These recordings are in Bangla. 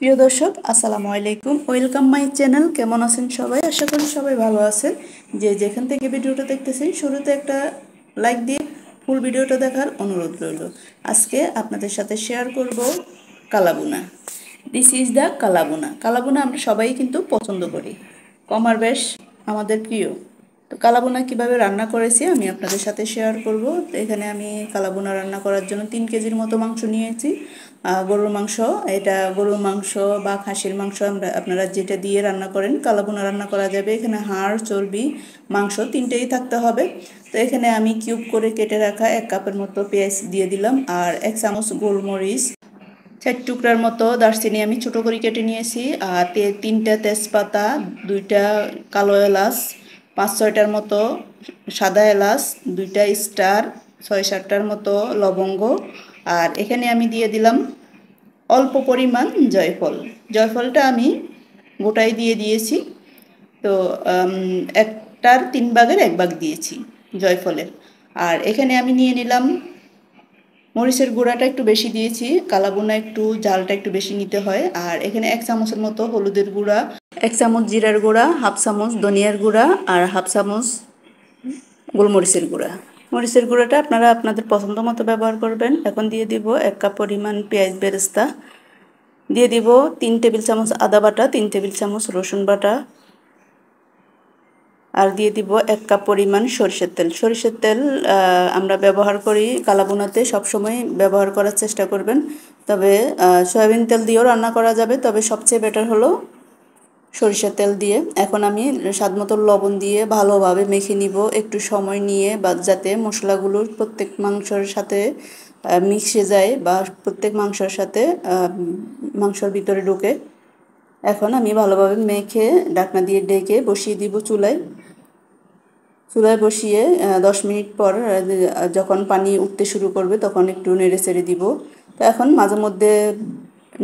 প্রিয় দর্শক, আসসালামু আলাইকুম। Welcome my channel. কেমন আছেন সবাই? আশা করি সবাই ভালো আছেন। যেখান থেকে ভিডিওটা দেখতেছেন, শুরুতে একটা লাইক দিয়ে ফুল ভিডিওটা দেখার অনুরোধ রইল। আজকে আপনাদের সাথে শেয়ার করব kala bhuna. This is the kala bhuna. Kala bhuna আমরা সবাই কিন্তু পছন্দ করি, কমার বেশ আমাদের প্রিয়। তো কালাবুনা কিভাবে রান্না করেছি আমি আপনাদের সাথে শেয়ার করব। তো এখানে আমি কালাবুনা রান্না করার জন্য 3 কেজির মতো মাংস নিয়েছি। গরুর মাংস, এটা গরুর মাংস বা খাসির মাংস আপনারা যেটা দিয়ে রান্না করেন কালাবুনা রান্না করা যাবে। এখানে হাড়, চর্বি, মাংস তিনটেই থাকতে হবে। তো এখানে আমি কিউব করে কেটে রাখা 1 কাপের মতো পেঁয়াজ দিয়ে দিলাম, আর 1 চামচ গোলমরিচ, 4 টুকরার মতো দারচিনি আমি ছোটো করে কেটে নিয়েছি, আর 3টা তেজপাতা, 2টা কালো এলাচ, 5-6টার মতো সাদা এলাচ, 2টা স্টার, 6-7টার মতো লবঙ্গ। আর এখানে আমি দিয়ে দিলাম অল্প পরিমাণ জয়ফল। জয়ফলটা আমি গোটাই দিয়ে দিয়েছি। তো একটার 3 ভাগের 1 ভাগ দিয়েছি জয়ফলের। আর এখানে আমি নিয়ে নিলাম মরিচের গুঁড়াটা একটু বেশি দিয়েছি, কালাবুনা একটু ঝালটা একটু বেশি নিতে হয়। আর এখানে 1 চামচের মতো হলুদের গুঁড়া, 1 চামচ জিরার গুঁড়া, হাফ চামচ ধনিয়ার গুঁড়া, আর হাফ চামচ গোলমরিচের গুঁড়া। মরিচের গুঁড়াটা আপনারা আপনাদের পছন্দ মতো ব্যবহার করবেন। এখন দিয়ে দিব 1 কাপ পরিমাণ পেঁয়াজ বেরেস্তা, দিয়ে দিব 3 টেবিল চামচ আদা বাটা, 3 টেবিল চামচ রসুন বাটা, আর দিয়ে দিব 1 কাপ পরিমাণ সরিষার তেল। সরিষার তেল আমরা ব্যবহার করি কালাবুনাতে, সবসময় ব্যবহার করার চেষ্টা করবেন। তবে সয়াবিন তেল দিয়েও রান্না করা যাবে, তবে সবচেয়ে বেটার হলো সরিষার তেল দিয়ে। এখন আমি স্বাদমতো লবণ দিয়ে ভালোভাবে মেখে নিব, একটু সময় নিয়ে, বা যাতে মশলাগুলো প্রত্যেক মাংসের সাথে মিশে যায় বা প্রত্যেক মাংসের সাথে মাংসের ভিতরে ঢোকে। এখন আমি ভালোভাবে মেখে ঢাকনা দিয়ে ঢেকে বসিয়ে দিব চুলায়। চুলায় বসিয়ে 10 মিনিট পর যখন পানি উঠতে শুরু করবে তখন একটু নেড়ে চেড়ে দিব। তো এখন মাঝে মধ্যে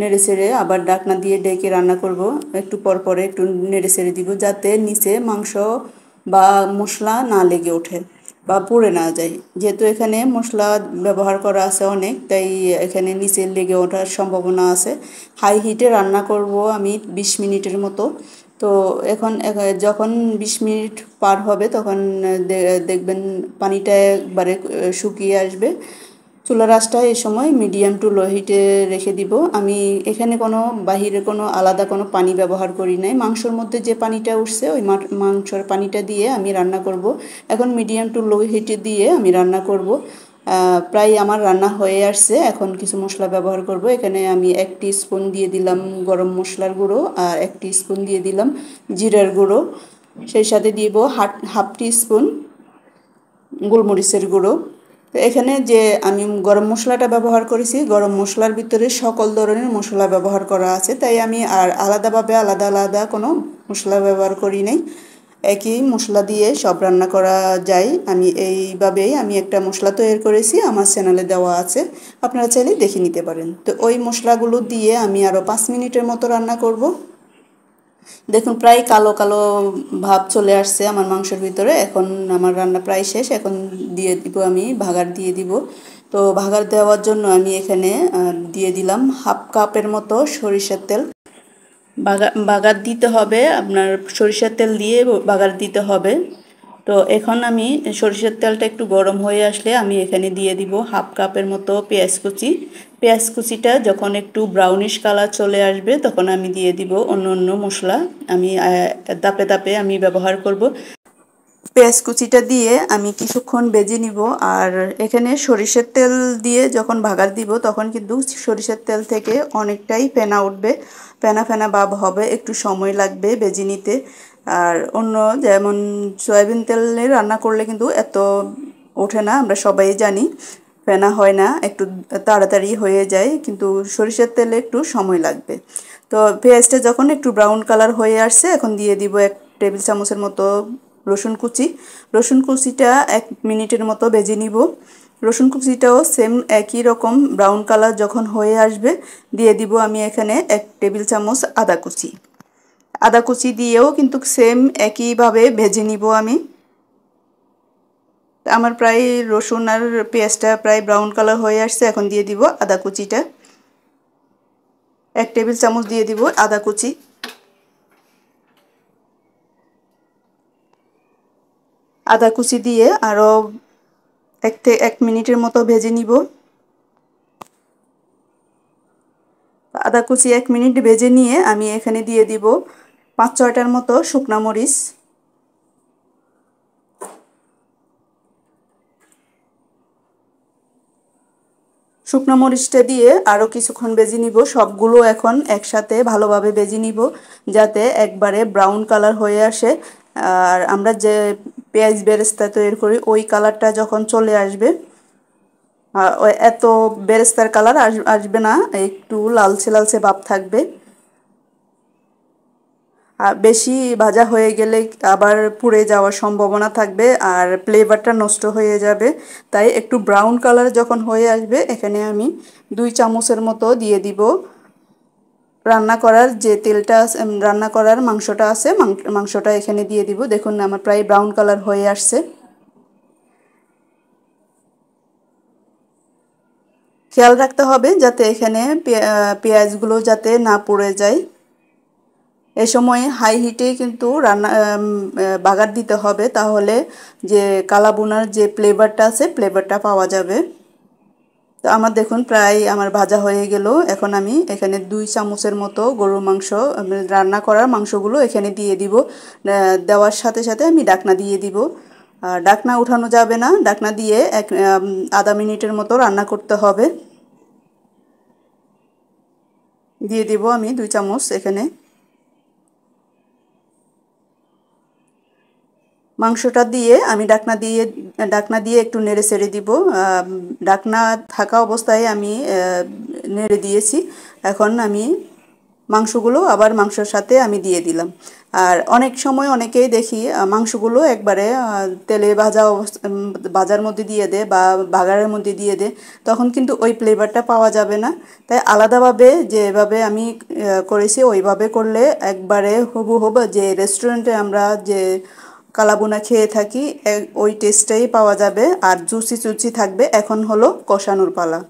নেড়ে চেড়ে আবার ঢাকনা দিয়ে ঢেকে রান্না করব। একটু পর পরে একটু নেড়ে চেড়ে দিব, যাতে নিচে মাংস বা মশলা না লেগে ওঠে বা পুড়ে না যায়। যেহেতু এখানে মশলা ব্যবহার করা আছে অনেক, তাই এখানে নিচে লেগে ওঠার সম্ভাবনা আছে। হাই হিটে রান্না করব আমি 20 মিনিটের মতো। তো এখন যখন 20 মিনিট পার হবে তখন দেখবেন পানিটা একবারে শুকিয়ে আসবে। চুলার আঁচটা এই সময় মিডিয়াম টু লো হিটে রেখে দিব। আমি এখানে কোনো বাহিরে কোনো আলাদা কোনো পানি ব্যবহার করি নাই। মাংসর মধ্যে যে পানিটা উঠছে ওই মাংসর পানিটা দিয়ে আমি রান্না করব। এখন মিডিয়াম টু লো হিটে দিয়ে আমি রান্না করব। প্রায় আমার রান্না হয়ে আসছে। এখন কিছু মশলা ব্যবহার করব। এখানে আমি 1 টিস্পুন দিয়ে দিলাম গরম মশলার গুঁড়ো, আর 1 টিস্পুন দিয়ে দিলাম জিরার গুঁড়ো, সেই সাথে দিব হাফ টিস্পুন গোলমরিচের গুঁড়ো। তো এখানে যে আমি গরম মশলাটা ব্যবহার করেছি, গরম মশলার ভিতরে সকল ধরনের মশলা ব্যবহার করা আছে, তাই আমি আর আলাদাভাবে আলাদা আলাদা কোনো মশলা ব্যবহার করি নাই। একই মশলা দিয়ে সব রান্না করা যায়। এইভাবেই আমি একটা মশলা তৈরি করেছি, আমার চ্যানেলে দেওয়া আছে, আপনারা চাইলে দেখে নিতে পারেন। তো ওই মশলাগুলো দিয়ে আমি আরও 5 মিনিটের মতো রান্না করব। দেখুন প্রায় কালো কালো ভাব চলে আসছে আমার মাংসের ভিতরে। এখন আমার রান্না প্রায় শেষ। এখন দিয়ে দিব আমি ভাগার দিয়ে দিব। তো ভাগার দেওয়ার জন্য আমি এখানে দিয়ে দিলাম হাফ কাপের মতো সরিষার তেল। বাগার দিতে হবে, আপনার সরিষার তেল দিয়ে বাগার দিতে হবে। তো এখন আমি সরিষার তেলটা একটু গরম হয়ে আসলে আমি এখানে দিয়ে দিব হাফ কাপের মতো পেঁয়াজ কুচি। পেঁয়াজ কুচিটা যখন একটু ব্রাউনিশ কালার চলে আসবে তখন আমি দিয়ে দিব অন্য অন্য মশলা। আমি ধাপে ধাপে আমি ব্যবহার করব। পেঁয়াজ কুচিটা দিয়ে আমি কিছুক্ষণ ভেজে নিব। আর এখানে সরিষার তেল দিয়ে যখন ভাগার দিব তখন কিন্তু সরিষার তেল থেকে অনেকটাই ফেনা উঠবে, ফেনা ফেনা ভাব হবে, একটু সময় লাগবে ভেজে নিতে। আর অন্য যেমন সয়াবিন তেলে রান্না করলে কিন্তু এত ওঠে না, আমরা সবাই জানি, ফেনা হয় না, একটু তাড়াতাড়ি হয়ে যায়, কিন্তু সরিষার তেলে একটু সময় লাগবে। তো পেঁয়াজটা যখন একটু ব্রাউন কালার হয়ে আসছে এখন দিয়ে দিব 1 টেবিল চামচের মতো রসুন কুচি। রসুন কুচিটা 1 মিনিটের মতো ভেজে নিব। রসুন কুচিটাও সেম একই রকম ব্রাউন কালার যখন হয়ে আসবে দিয়ে দিব আমি এখানে 1 টেবিল চামচ আদা কুচি। আদা কুচি দিয়েও কিন্তু সেম একইভাবে ভেজে নিব আমি। আমার প্রায় রসুন আর পেঁয়াজটা প্রায় ব্রাউন কালার হয়ে আসছে, এখন দিয়ে দিব আদা কুচিটা। 1 টেবিল চামচ দিয়ে দিব আদা কুচি। আদা কুচি দিয়ে আরও 1 মিনিটের মতো ভেজে নিব। আদা কুচি 1 মিনিট ভেজে নিয়ে আমি এখানে দিয়ে দিব 5-6টার মতো শুকনা মরিচ। শুকনো মরিচটা দিয়ে আরও কিছুক্ষণ ভেজে নিব। সবগুলো এখন একসাথে ভালোভাবে ভেজে নিব যাতে একবারে ব্রাউন কালার হয়ে আসে। আর আমরা যে পেঁয়াজ বেরেস্তা তৈরি করি ওই কালারটা যখন চলে আসবে, এত বেরেস্তার কালার আসবে না, একটু লালচে লালচে ভাব থাকবে। আর বেশি ভাজা হয়ে গেলে আবার পুড়ে যাওয়ার সম্ভাবনা থাকবে আর ফ্লেভারটা নষ্ট হয়ে যাবে। তাই একটু ব্রাউন কালার যখন হয়ে আসবে এখানে আমি 2 চামচের মতো দিয়ে দিব রান্না করার যে তেলটা রান্না করার মাংসটা আছে, মাংসটা এখানে দিয়ে দিব। দেখুন আমার প্রায় ব্রাউন কালার হয়ে আসছে। খেয়াল রাখতে হবে যাতে এখানে পেঁয়াজগুলো যাতে না পুড়ে যায়। এ সময় হাই হিটেই কিন্তু বাগার দিতে হবে, তাহলে যে কালাবুনার যে ফ্লেভারটা আছে ফ্লেভারটা পাওয়া যাবে। তো আমার দেখুন প্রায় আমার ভাজা হয়ে গেল। এখন আমি এখানে 2 চামচের মতো গরুর মাংস রান্না করার মাংসগুলো এখানে দিয়ে দিব। দেওয়ার সাথে সাথে আমি ঢাকনা দিয়ে দিব। ঢাকনা উঠানো যাবে না, ঢাকনা দিয়ে আধা মিনিটের মতো রান্না করতে হবে। দিয়ে দিব আমি 2 চামচ এখানে। মাংসটা দিয়ে আমি ঢাকনা দিয়ে একটু নেড়ে ছেড়ে দিব। ঢাকনা থাকা অবস্থায় আমি নেড়ে দিয়েছি। এখন আমি মাংসগুলো আবার মাংসের সাথে আমি দিয়ে দিলাম। আর অনেক সময় অনেকেই দেখি মাংসগুলো একবারে তেলে ভাজার মধ্যে দিয়ে দেয় বা বাগারের মধ্যে দিয়ে দেয়, তখন কিন্তু ওই ফ্লেভারটা পাওয়া যাবে না। তাই আলাদাভাবে যেভাবে আমি করেছি ওইভাবে করলে একবারে হুবহু যে রেস্টুরেন্টে আমরা যে কালাবুনা খেয়ে থাকি ওই টেস্টটাই পাওয়া যাবে আর জুসি জুসি থাকবে। এখন হলো কষানোর পালা।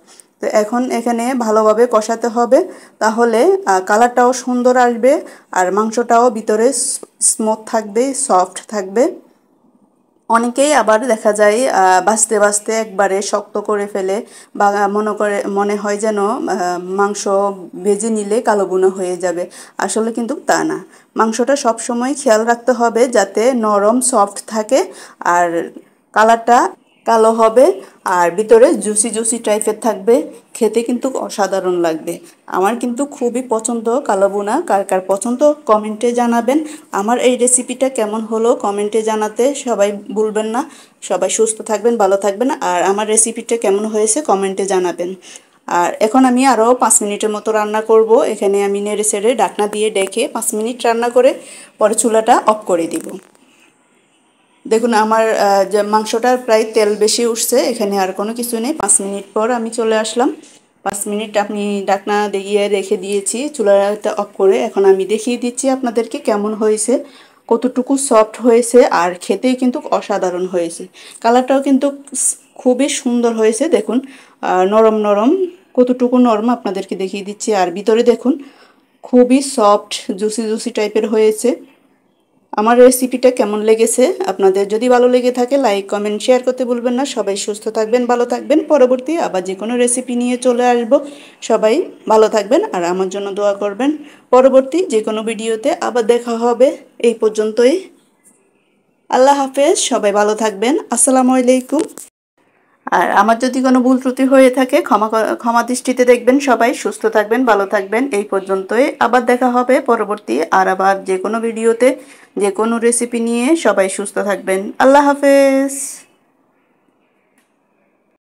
তো এখন এখানে ভালোভাবে কষাতে হবে, তাহলে কালারটাও সুন্দর আসবে আর মাংসটাও ভিতরে স্মুথ থাকবে, সফট থাকবে। অনেকেই আবার দেখা যায় ভাজতে ভাজতে একবারে শক্ত করে ফেলে বা মনে হয় যেন মাংস ভেজে নিলে কালো বুনো হয়ে যাবে। আসলে কিন্তু তা না। মাংসটা সবসময় খেয়াল রাখতে হবে যাতে নরম সফট থাকে আর কালারটা কালো হবে আর ভিতরে জুসি জুসি টাইপের থাকবে। খেতে কিন্তু অসাধারণ লাগবে। আমার কিন্তু খুবই পছন্দ কালো বোনা। কার কার পছন্দ কমেন্টে জানাবেন। আমার এই রেসিপিটা কেমন হলো কমেন্টে জানাতে সবাই ভুলবেন না। সবাই সুস্থ থাকবেন, ভালো থাকবেন আর আমার রেসিপিটা কেমন হয়েছে কমেন্টে জানাবেন। আর এখন আমি আরও 5 মিনিটের মতো রান্না করব। এখানে আমি নেড়ে ছেড়ে ঢাকনা দিয়ে ডেকে 5 মিনিট রান্না করে পরে চুলাটা অফ করে দিব। দেখুন আমার যে মাংসটার প্রায় তেল বেশি উঠছে, এখানে আর কোনো কিছু নেই। 5 মিনিট পর আমি চলে আসলাম। 5 মিনিট আমি ঢাকনা দিয়ে রেখে দিয়েছি চুলাটা অফ করে। এখন আমি দেখিয়ে দিচ্ছি আপনাদেরকে কেমন হয়েছে, কতটুকু সফট হয়েছে আর খেতেই কিন্তু অসাধারণ হয়েছে। কালারটাও কিন্তু খুবই সুন্দর হয়েছে। দেখুন নরম নরম, কতটুকু নরম আপনাদেরকে দেখিয়ে দিচ্ছি। আর ভিতরে দেখুন খুবই সফট জুসি জুসি টাইপের হয়েছে। আমার রেসিপিটা কেমন লেগেছে আপনাদের যদি ভালো লেগে থাকে লাইক কমেন্ট শেয়ার করতে ভুলবেন না। সবাই সুস্থ থাকবেন, ভালো থাকবেন। পরবর্তী আবার যে কোনো রেসিপি নিয়ে চলে আসব। সবাই ভালো থাকবেন আর আমার জন্য দোয়া করবেন। পরবর্তী যে কোনো ভিডিওতে আবার দেখা হবে। এই পর্যন্তই। আল্লাহ হাফেজ। সবাই ভালো থাকবেন। আসসালামু আলাইকুম। আর আমার যদি কোনো ভুল ত্রুটি হয়ে থাকে ক্ষমা দৃষ্টিতে দেখবেন। সবাই সুস্থ থাকবেন, ভালো থাকবেন। এই পর্যন্তই। আবার দেখা হবে পরবর্তী আর আবার যে কোনো ভিডিওতে যে কোনো রেসিপি নিয়ে। সবাই সুস্থ থাকবেন। আল্লাহ হাফেজ।